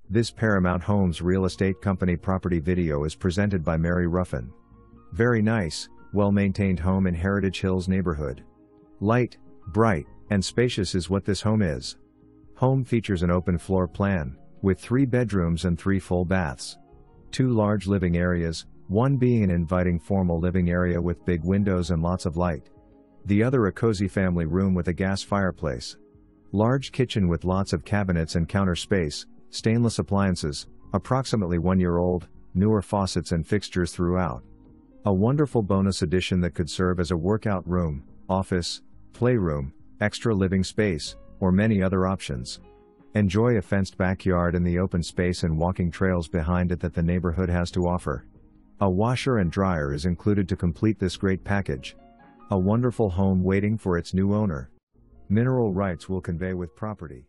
This Paramount Homes Real Estate Company property video is presented by Mary Ruffin. Very nice, well-maintained home in Heritage Hills neighborhood. Light, bright, and spacious is what this home is. Home features an open floor plan, with 3 bedrooms and 3 full baths. 2 large living areas, one being an inviting formal living area with big windows and lots of light. The other a cozy family room with a gas fireplace. Large kitchen with lots of cabinets and counter space, stainless appliances, approximately 1 year old, newer faucets and fixtures throughout. A wonderful bonus addition that could serve as a workout room, office, playroom, extra living space, or many other options. Enjoy a fenced backyard and the open space and walking trails behind it that the neighborhood has to offer. A washer and dryer is included to complete this great package. A wonderful home waiting for its new owner. Mineral rights will convey with property.